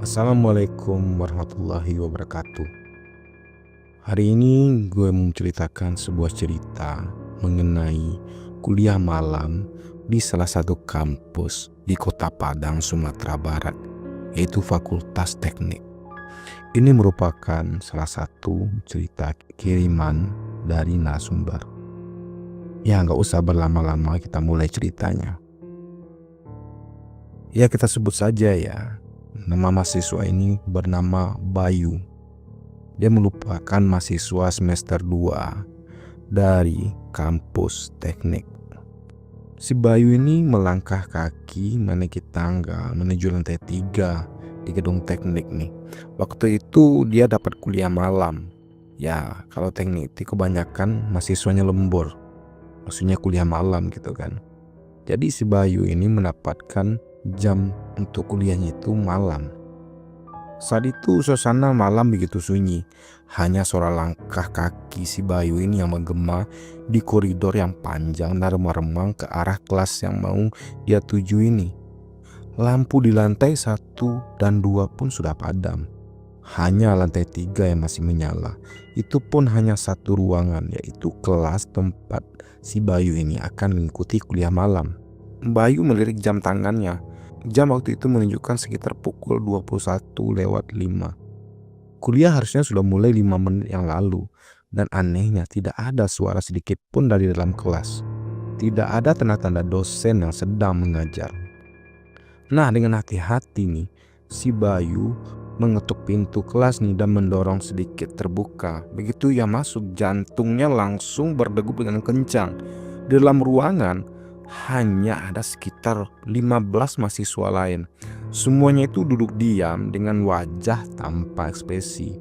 Assalamualaikum warahmatullahi wabarakatuh. Hari ini gue mau menceritakan sebuah cerita mengenai kuliah malam di salah satu kampus di Kota Padang, Sumatera Barat, yaitu Fakultas Teknik. Ini merupakan salah satu cerita kiriman dari narasumber. Ya, nggak usah berlama-lama, kita mulai ceritanya. Ya, kita sebut saja ya, nama mahasiswa ini bernama Bayu. Dia merupakan mahasiswa semester 2 dari kampus teknik. Si Bayu ini melangkah kaki menaiki tangga menuju lantai 3 di gedung teknik nih. Waktu itu dia dapat kuliah malam. Ya, kalau teknik itu kebanyakan mahasiswanya lembur. Maksudnya kuliah malam gitu kan. Jadi si Bayu ini mendapatkan jam untuk kuliahnya itu malam. Saat itu suasana malam begitu sunyi. Hanya suara langkah kaki si Bayu ini yang menggema di koridor yang panjang dan remang-remang ke arah kelas yang mau dia tuju ini. Lampu di lantai 1 dan 2 pun sudah padam. Hanya lantai 3 yang masih menyala. Itu pun hanya satu ruangan, yaitu kelas tempat si Bayu ini akan mengikuti kuliah malam. Bayu melirik jam tangannya. Jam waktu itu menunjukkan sekitar pukul 21:05. Kuliah harusnya sudah mulai 5 menit yang lalu. Dan anehnya tidak ada suara sedikit pun dari dalam kelas. Tidak ada tanda-tanda dosen yang sedang mengajar. Nah, dengan hati-hati nih, si Bayu mengetuk pintu kelas nih dan mendorong sedikit terbuka. Begitu ia masuk, jantungnya langsung berdegup dengan kencang. Di dalam ruangan hanya ada sekitar 15 mahasiswa lain. Semuanya itu duduk diam dengan wajah tanpa ekspresi.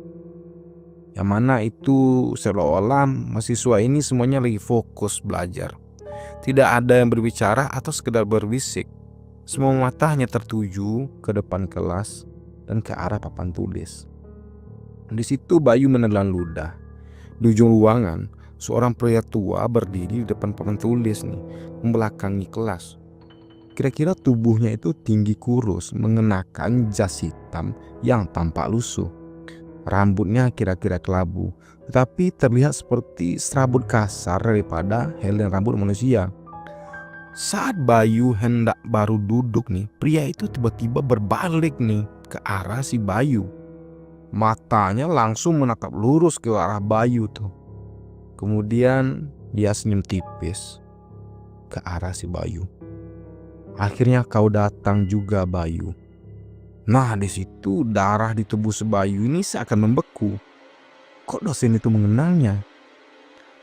Yang mana itu seolah-olah mahasiswa ini semuanya lagi fokus belajar. Tidak ada yang berbicara atau sekedar berbisik. Semua mata hanya tertuju ke depan kelas dan ke arah papan tulis. Di situ Bayu menelan ludah. Di ujung ruangan, seorang pria tua berdiri di depan papan tulis nih, membelakangi kelas. Kira-kira tubuhnya itu tinggi kurus, mengenakan jas hitam yang tampak lusuh. Rambutnya kira-kira kelabu, tetapi terlihat seperti serabut kasar daripada helai rambut manusia. Saat Bayu hendak baru duduk nih, pria itu tiba-tiba berbalik nih ke arah si Bayu. Matanya langsung menatap lurus ke arah Bayu tuh. Kemudian dia senyum tipis ke arah si Bayu. Akhirnya kau datang juga, Bayu. Nah, di situ darah di tubuh si Bayu ini seakan membeku. Kok dosen itu mengenalnya?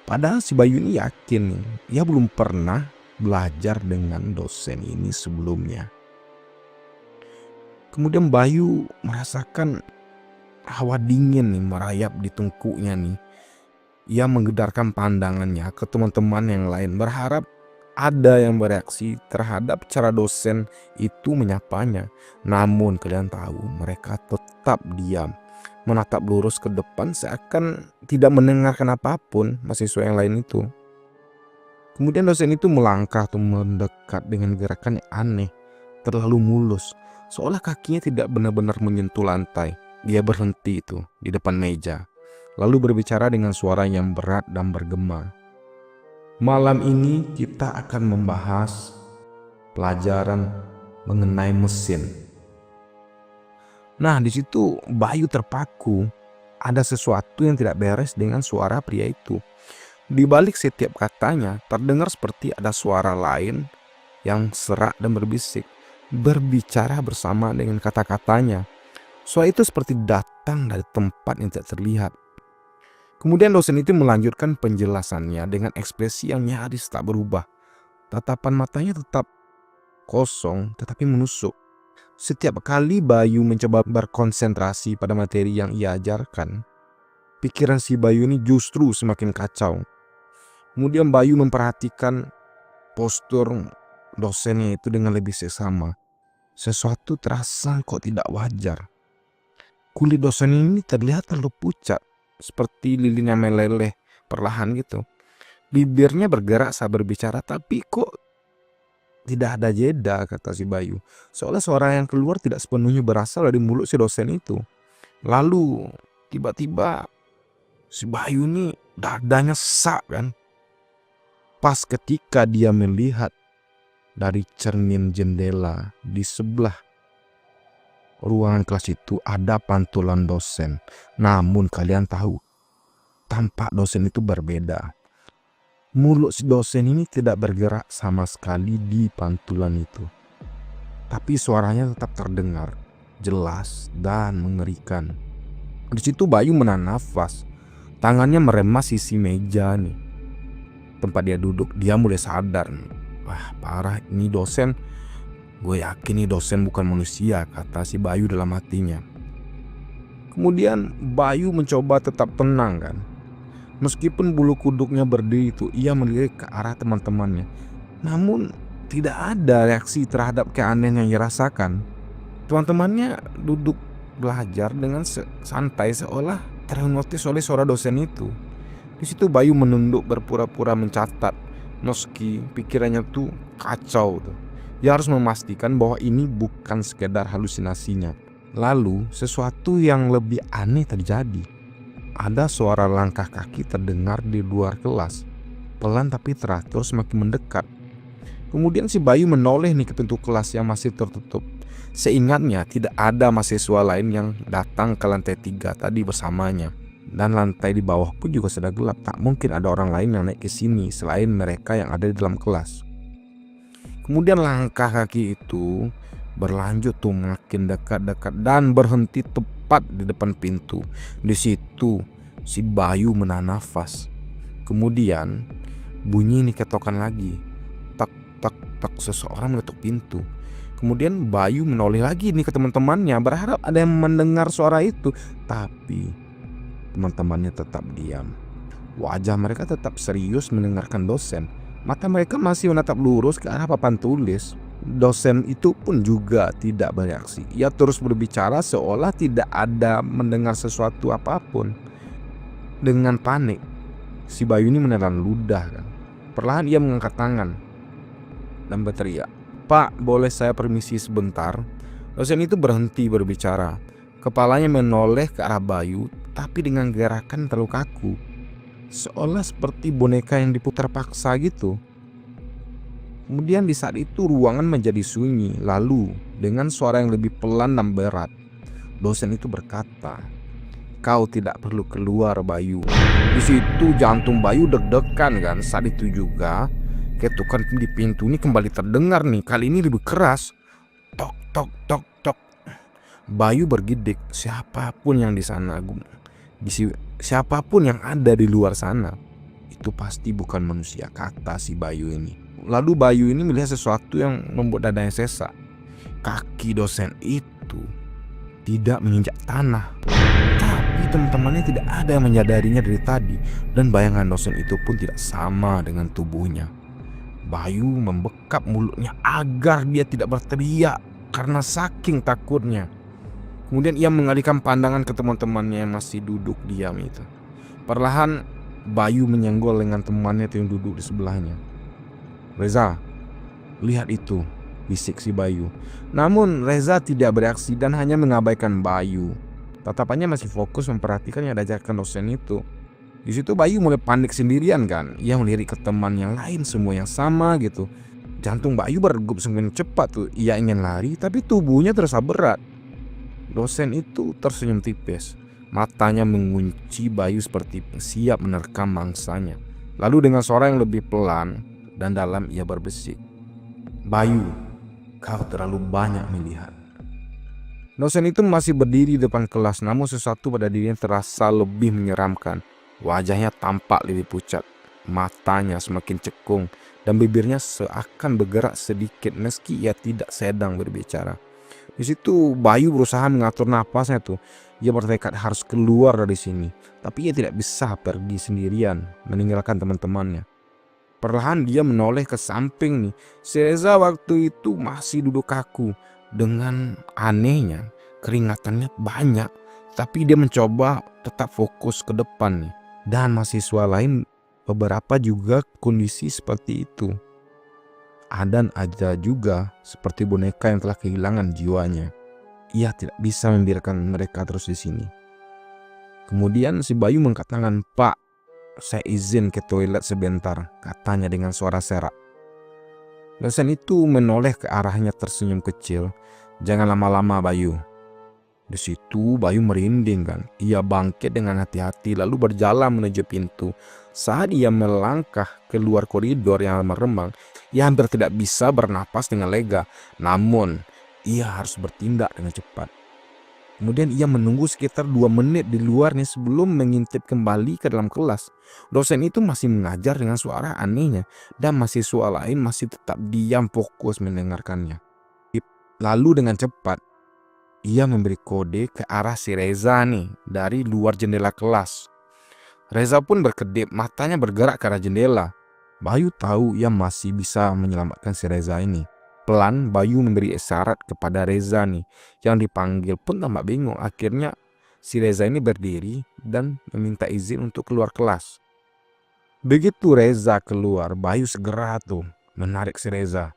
Padahal si Bayu ini yakin nih, ia belum pernah belajar dengan dosen ini sebelumnya. Kemudian Bayu merasakan hawa dingin nih merayap di tengkuknya nih. Ia menggedarkan pandangannya ke teman-teman yang lain, berharap ada yang bereaksi terhadap cara dosen itu menyapanya. Namun kalian tahu, mereka tetap diam, menatap lurus ke depan seakan tidak mendengarkan apapun mahasiswa yang lain itu. Kemudian dosen itu melangkah atau mendekat dengan gerakan yang aneh, terlalu mulus, seolah kakinya tidak benar-benar menyentuh lantai. Dia berhenti itu di depan meja, lalu berbicara dengan suara yang berat dan bergema. Malam ini kita akan membahas pelajaran mengenai mesin. Nah, di situ Bayu terpaku. Ada sesuatu yang tidak beres dengan suara pria itu. Di balik setiap katanya terdengar seperti ada suara lain yang serak dan berbisik, berbicara bersama dengan kata-katanya. Suara itu seperti datang dari tempat yang tidak terlihat. Kemudian dosen itu melanjutkan penjelasannya dengan ekspresi yang nyaris tak berubah. Tatapan matanya tetap kosong tetapi menusuk. Setiap kali Bayu mencoba berkonsentrasi pada materi yang ia ajarkan, pikiran si Bayu ini justru semakin kacau. Kemudian Bayu memperhatikan postur dosennya itu dengan lebih seksama. Sesuatu terasa kok tidak wajar. Kulit dosen ini terlihat terlalu pucat, seperti lilin yang meleleh perlahan gitu. Bibirnya bergerak saat berbicara, tapi kok tidak ada jeda, kata si Bayu. Seolah suara yang keluar tidak sepenuhnya berasal dari mulut si dosen itu. Lalu tiba-tiba si Bayu ini dadanya sesak kan. Pas ketika dia melihat dari cermin jendela di sebelah ruangan kelas itu ada pantulan dosen. Namun kalian tahu, tampak dosen itu berbeda. Mulut si dosen ini tidak bergerak sama sekali di pantulan itu. Tapi suaranya tetap terdengar, jelas dan mengerikan. Di situ Bayu menahan nafas. Tangannya meremas sisi meja nih. Tempat dia duduk, dia mulai sadar. Wah, parah, ini dosen. Gue yakin nih dosen bukan manusia, kata si Bayu dalam hatinya. Kemudian Bayu mencoba tetap tenang kan. Meskipun bulu kuduknya berdiri itu, ia melirik ke arah teman-temannya. Namun tidak ada reaksi terhadap keanehan yang dirasakan. Teman-temannya duduk belajar dengan santai seolah terhipnotis oleh suara dosen itu. Di situ Bayu menunduk berpura-pura mencatat, meski pikirannya tuh kacau tuh. Dia harus memastikan bahwa ini bukan sekedar halusinasinya. Lalu sesuatu yang lebih aneh terjadi. Ada suara langkah kaki terdengar di luar kelas. Pelan tapi teratur semakin mendekat. Kemudian si Bayu menoleh nih ke pintu kelas yang masih tertutup. Seingatnya tidak ada mahasiswa lain yang datang ke lantai 3 tadi bersamanya. Dan lantai di bawah pun juga sudah gelap. Tak mungkin ada orang lain yang naik ke sini selain mereka yang ada di dalam kelas. Kemudian langkah kaki itu berlanjut tuh makin dekat-dekat dan berhenti tepat di depan pintu. Di situ si Bayu menahan nafas. Kemudian bunyi ini ketokan lagi. Tak tak tak, seseorang mengetuk pintu. Kemudian Bayu menoleh lagi nih ke teman-temannya berharap ada yang mendengar suara itu. Tapi teman-temannya tetap diam. Wajah mereka tetap serius mendengarkan dosen. Mata mereka masih menatap lurus ke arah papan tulis. Dosen itu pun juga tidak bereaksi. Ia terus berbicara seolah tidak ada mendengar sesuatu apapun. Dengan panik, si Bayu ini menelan ludah kan. Perlahan ia mengangkat tangan dan berteriak, "Pak, boleh saya permisi sebentar?" Dosen itu berhenti berbicara. Kepalanya menoleh ke arah Bayu, tapi dengan gerakan terlalu kaku, seolah seperti boneka yang diputar paksa gitu. Kemudian di saat itu ruangan menjadi sunyi. Lalu dengan suara yang lebih pelan dan berat, dosen itu berkata, "Kau tidak perlu keluar, Bayu." Di situ jantung Bayu deg-degan kan. Saat itu juga ketukan di pintu ini kembali terdengar nih. Kali ini lebih keras. Tok tok tok tok. Bayu bergidik. Siapapun yang di sana, siapapun yang ada di luar sana, itu pasti bukan manusia, kata si Bayu ini. Lalu Bayu ini melihat sesuatu yang membuat dadanya sesak. Kaki dosen itu tidak menginjak tanah. Tapi teman-temannya tidak ada yang menyadarinya dari tadi. Dan bayangan dosen itu pun tidak sama dengan tubuhnya. Bayu membekap mulutnya agar dia tidak berteriak karena saking takutnya. Kemudian ia mengalihkan pandangan ke teman-temannya yang masih duduk diam itu. Perlahan Bayu menyenggol dengan temannya yang duduk di sebelahnya. "Reza, lihat itu," bisik si Bayu. Namun Reza tidak bereaksi dan hanya mengabaikan Bayu. Tatapannya masih fokus memperhatikan yang diajarkan dosen itu. Di situ Bayu mulai panik sendirian kan. Ia melirik ke teman yang lain, semua yang sama gitu. Jantung Bayu berdegup semakin cepat tuh. Ia ingin lari tapi tubuhnya terasa berat. Dosen itu tersenyum tipis. Matanya mengunci Bayu seperti siap menerkam mangsanya. Lalu dengan suara yang lebih pelan dan dalam ia berbisik, "Bayu, kau terlalu banyak melihat." Dosen itu masih berdiri di depan kelas, namun sesuatu pada dirinya terasa lebih menyeramkan. Wajahnya tampak lebih pucat, matanya semakin cekung, dan bibirnya seakan bergerak sedikit meski ia tidak sedang berbicara. Di situ Bayu berusaha mengatur napasnya tuh. Ia bertekad harus keluar dari sini, tapi ia tidak bisa pergi sendirian meninggalkan teman-temannya. Perlahan dia menoleh ke samping nih. Si Reza waktu itu masih duduk kaku. Dengan anehnya keringatannya banyak, tapi dia mencoba tetap fokus ke depan nih. Dan mahasiswa lain beberapa juga kondisi seperti itu. Adan aja juga seperti boneka yang telah kehilangan jiwanya. Ia tidak bisa membiarkan mereka terus di sini. Kemudian si Bayu mengangkat tangan, "Pak, saya izin ke toilet sebentar," katanya dengan suara serak. Dosen itu menoleh ke arahnya tersenyum kecil. "Jangan lama-lama, Bayu." Di situ Bayu merinding kan. Ia bangkit dengan hati-hati lalu berjalan menuju pintu. Saat ia melangkah keluar koridor yang meremang, ia hampir tidak bisa bernapas dengan lega. Namun, ia harus bertindak dengan cepat. Kemudian ia menunggu sekitar 2 menit di luarnya sebelum mengintip kembali ke dalam kelas. Dosen itu masih mengajar dengan suara anehnya dan mahasiswa lain masih tetap diam fokus mendengarkannya. Lalu dengan cepat, ia memberi kode ke arah si Reza nih dari luar jendela kelas. Reza pun berkedip, matanya bergerak ke arah jendela. Bayu tahu ia masih bisa menyelamatkan si Reza ini. Pelan Bayu memberi isyarat kepada Reza nih. Yang dipanggil pun tampak bingung. Akhirnya si Reza ini berdiri dan meminta izin untuk keluar kelas. Begitu Reza keluar, Bayu segera tuh menarik si Reza.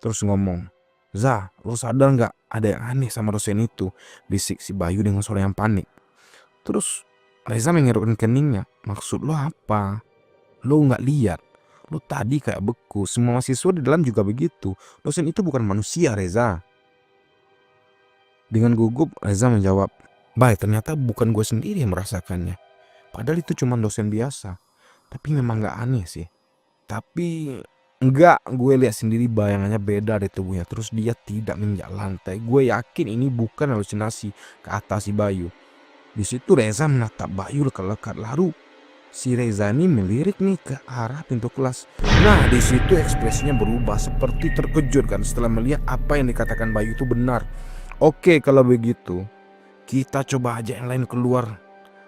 Terus ngomong, "Za, lo sadar gak ada yang aneh sama dosen itu?" bisik si Bayu dengan suara yang panik. Terus Reza mengerutkan keningnya. "Maksud lo apa? Lo gak lihat? Lo tadi kayak beku, semua mahasiswa di dalam juga begitu. Dosen itu bukan manusia, Reza." Dengan gugup Reza menjawab, "Baik, ternyata bukan gue sendiri yang merasakannya. Padahal itu cuma dosen biasa. Tapi memang gak aneh sih. Tapi enggak, gue lihat sendiri bayangannya beda dari tubuhnya. Terus dia tidak menginjak lantai. Gue yakin ini bukan halusinasi," kata si Bayu. Di situ Reza menatap Bayu lekat-lekat. Lalu si Reza ini melirik nih ke arah pintu kelas. Nah, di situ ekspresinya berubah seperti terkejut kan setelah melihat apa yang dikatakan Bayu itu benar. "Oke, kalau begitu kita coba aja yang lain keluar,"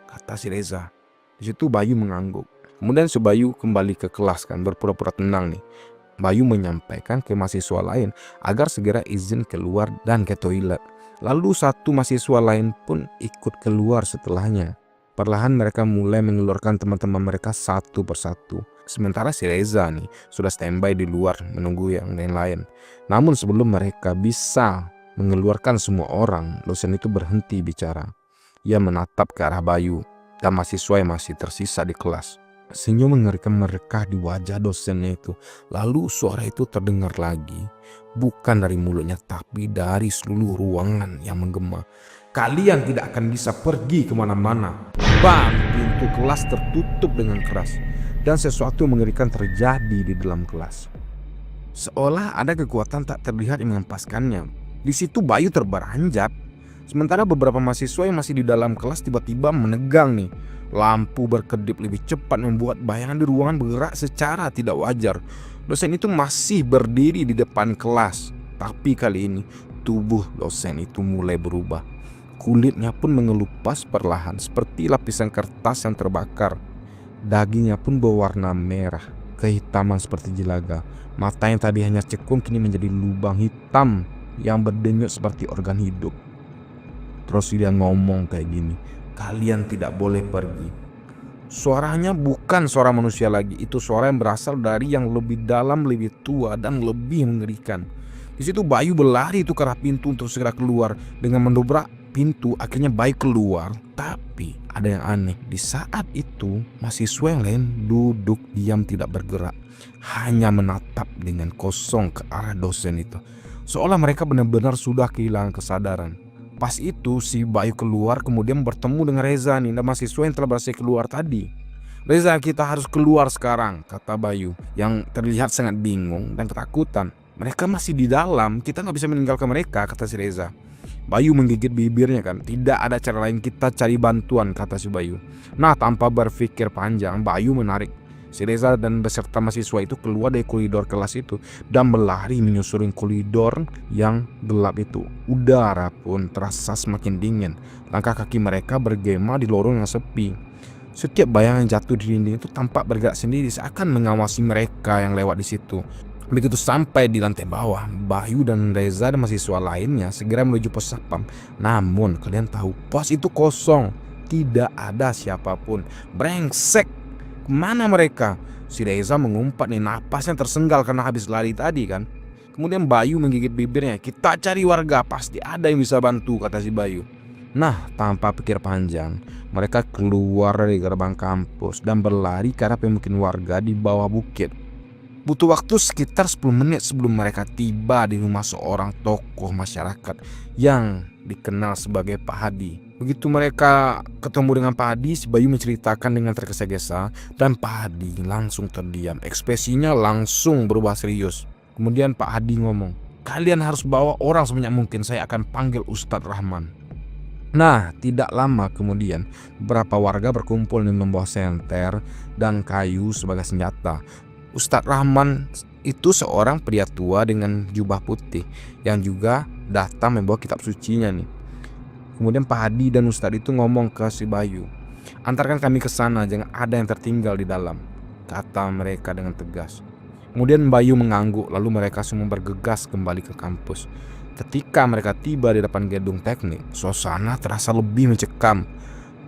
kata si Reza. Di situ Bayu mengangguk. Kemudian si Bayu kembali ke kelas kan berpura-pura tenang nih. Bayu menyampaikan ke mahasiswa lain agar segera izin keluar dan ke toilet. Lalu satu mahasiswa lain pun ikut keluar setelahnya. Perlahan mereka mulai mengeluarkan teman-teman mereka satu persatu. Sementara si Reza nih sudah standby di luar menunggu yang lain-lain. Namun sebelum mereka bisa mengeluarkan semua orang, dosen itu berhenti bicara. Ia menatap ke arah Bayu dan mahasiswa yang masih tersisa di kelas. Senyum mengerikan mereka di wajah dosennya itu. Lalu suara itu terdengar lagi. Bukan dari mulutnya tapi dari seluruh ruangan yang menggema. "Kalian tidak akan bisa pergi kemana-mana." Bang! Pintu kelas tertutup dengan keras. Dan sesuatu mengerikan terjadi di dalam kelas. Seolah ada kekuatan tak terlihat yang menghempaskannya. Di situ Bayu terberanjak. Sementara beberapa mahasiswa yang masih di dalam kelas tiba-tiba menegang nih. Lampu berkedip lebih cepat membuat bayangan di ruangan bergerak secara tidak wajar. Dosen itu masih berdiri di depan kelas. Tapi kali ini tubuh dosen itu mulai berubah. Kulitnya pun mengelupas perlahan seperti lapisan kertas yang terbakar. Dagingnya pun berwarna merah, kehitaman seperti jelaga. Mata yang tadi hanya cekung kini menjadi lubang hitam yang berdenyut seperti organ hidup. Terus dia ngomong kayak gini, "Kalian tidak boleh pergi." Suaranya bukan suara manusia lagi. Itu suara yang berasal dari yang lebih dalam, lebih tua dan lebih mengerikan. Di situ Bayu berlari itu ke arah pintu untuk segera keluar. Dengan mendobrak pintu, akhirnya Bayu keluar. Tapi ada yang aneh. Di saat itu mahasiswa yang lain duduk diam tidak bergerak, hanya menatap dengan kosong ke arah dosen itu. Seolah mereka benar-benar sudah kehilangan kesadaran. Pas itu si Bayu keluar kemudian bertemu dengan Reza nih, dan mahasiswa yang telah berhasil keluar tadi. "Reza, kita harus keluar sekarang," kata Bayu yang terlihat sangat bingung dan ketakutan. "Mereka masih di dalam, kita gak bisa meninggalkan mereka," kata si Reza. Bayu menggigit bibirnya kan. "Tidak ada cara lain, kita cari bantuan," kata si Bayu. Nah, tanpa berpikir panjang, Bayu menarik si Reza dan beserta mahasiswa itu keluar dari koridor kelas itu dan berlari menyusuri koridor yang gelap itu. Udara pun terasa semakin dingin. Langkah kaki mereka bergema di lorong yang sepi. Setiap bayangan jatuh di dinding itu tampak bergerak sendiri seakan mengawasi mereka yang lewat di situ. Begitu sampai di lantai bawah, Bayu dan Reza dan mahasiswa lainnya segera menuju pos satpam. Namun kalian tahu, pos itu kosong. Tidak ada siapapun. Brengsek! Kemana mereka? Si Reza mengumpat nih, napasnya tersenggal karena habis lari tadi kan. Kemudian Bayu menggigit bibirnya. "Kita cari warga, pasti ada yang bisa bantu," kata si Bayu. Nah, tanpa pikir panjang, mereka keluar dari gerbang kampus dan berlari ke arah pemukiman warga di bawah bukit. Butuh waktu sekitar 10 menit sebelum mereka tiba di rumah seorang tokoh masyarakat yang dikenal sebagai Pak Hadi. Begitu mereka ketemu dengan Pak Hadi, si Bayu menceritakan dengan tergesa-gesa dan Pak Hadi langsung terdiam. Ekspresinya langsung berubah serius. Kemudian Pak Hadi ngomong, "Kalian harus bawa orang sebanyak mungkin, saya akan panggil Ustadz Rahman." Nah, tidak lama kemudian beberapa warga berkumpul dengan membawa senter dan kayu sebagai senjata. Ustadz Rahman itu seorang pria tua dengan jubah putih yang juga datang membawa kitab sucinya nih. Kemudian Pak Hadi dan Ustadz itu ngomong ke si Bayu, "Antarkan kami ke sana, jangan ada yang tertinggal di dalam," kata mereka dengan tegas. Kemudian Bayu mengangguk, lalu mereka semua bergegas kembali ke kampus. Ketika mereka tiba di depan gedung teknik, suasana terasa lebih mencekam.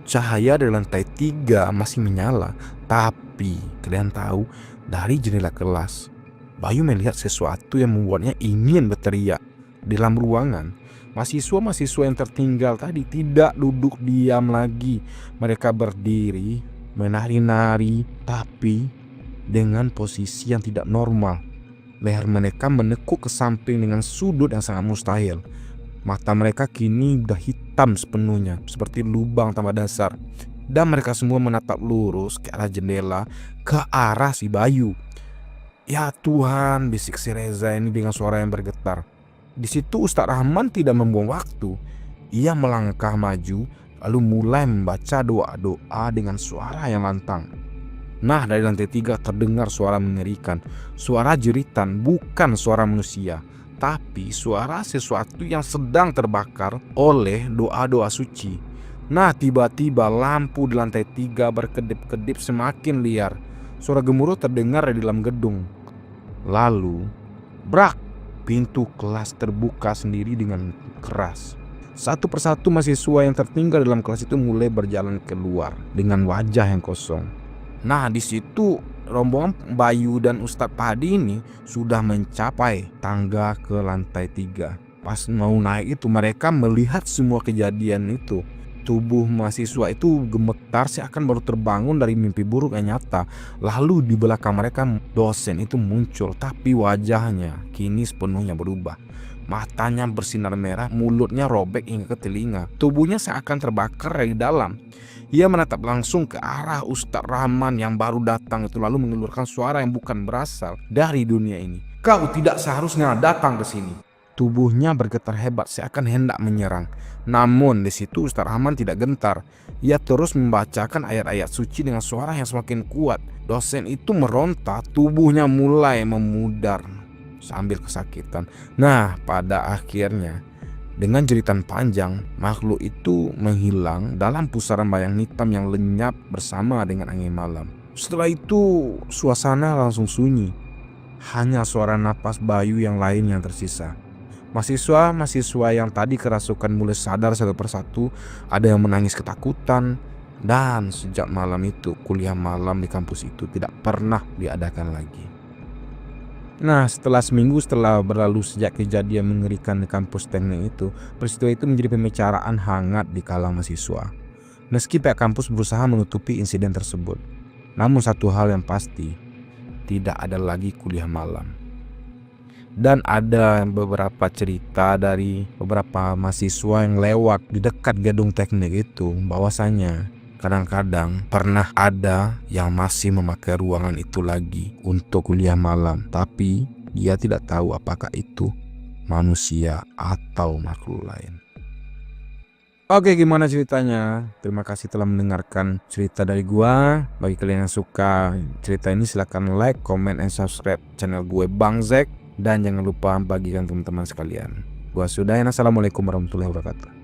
Cahaya dari lantai 3 masih menyala, tapi kalian tahu, dari jendela kelas, Bayu melihat sesuatu yang membuatnya ingin berteriak. Di dalam ruangan, mahasiswa-mahasiswa yang tertinggal tadi tidak duduk diam lagi. Mereka berdiri, menari-nari, tapi dengan posisi yang tidak normal. Leher mereka menekuk ke samping dengan sudut yang sangat mustahil. Mata mereka kini udah hitam sepenuhnya, seperti lubang tanpa dasar. Dan mereka semua menatap lurus ke arah jendela, ke arah si Bayu. "Ya Tuhan," bisik si Reza ini dengan suara yang bergetar. Di situ Ustadz Rahman tidak membuang waktu. Ia melangkah maju, lalu mulai membaca doa-doa dengan suara yang lantang. Nah, dari lantai 3 terdengar suara mengerikan. Suara jeritan, bukan suara manusia, tapi suara sesuatu yang sedang terbakar oleh doa-doa suci. Nah, tiba-tiba lampu di lantai 3 berkedip-kedip semakin liar. Suara gemuruh terdengar dari dalam gedung. Lalu, brak, pintu kelas terbuka sendiri dengan keras. Satu persatu mahasiswa yang tertinggal dalam kelas itu mulai berjalan keluar dengan wajah yang kosong. Nah, di situ rombongan Bayu dan Ustadz Padi ini sudah mencapai tangga ke lantai 3. Pas mau naik itu mereka melihat semua kejadian itu. Tubuh mahasiswa itu gemetar seakan baru terbangun dari mimpi buruk yang nyata. Lalu di belakang mereka dosen itu muncul, tapi wajahnya kini sepenuhnya berubah. Matanya bersinar merah, mulutnya robek hingga ke telinga. Tubuhnya seakan terbakar dari dalam. Ia menatap langsung ke arah Ustadz Rahman yang baru datang itu, lalu mengeluarkan suara yang bukan berasal dari dunia ini. "Kau tidak seharusnya datang ke sini." Tubuhnya bergetar hebat seakan hendak menyerang. Namun di situ Ustadz Rahman tidak gentar. Ia terus membacakan ayat-ayat suci dengan suara yang semakin kuat. Dosen itu meronta, tubuhnya mulai memudar sambil kesakitan. Nah, pada akhirnya dengan jeritan panjang, makhluk itu menghilang dalam pusaran bayang hitam yang lenyap bersama dengan angin malam. Setelah itu, suasana langsung sunyi. Hanya suara napas Bayu yang lain yang tersisa. Mahasiswa yang tadi kerasukan mulai sadar satu persatu. Ada yang menangis ketakutan. Dan sejak malam itu, kuliah malam di kampus itu tidak pernah diadakan lagi. Nah, setelah seminggu setelah berlalu sejak kejadian mengerikan di kampus teknik itu, peristiwa itu menjadi pembicaraan hangat di kalangan mahasiswa. Meski pihak kampus berusaha menutupi insiden tersebut, namun satu hal yang pasti, tidak ada lagi kuliah malam. Dan ada beberapa cerita dari beberapa mahasiswa yang lewat di dekat gedung teknik itu, bahwasanya kadang-kadang pernah ada yang masih memakai ruangan itu lagi untuk kuliah malam, tapi dia tidak tahu apakah itu manusia atau makhluk lain. Oke, gimana ceritanya? Terima kasih telah mendengarkan cerita dari gua. Bagi kalian yang suka cerita ini, silahkan like, comment, and subscribe channel gue Bang Zek. Dan jangan lupa bagikan teman-teman sekalian. Gua sudahin. Assalamualaikum warahmatullahi wabarakatuh.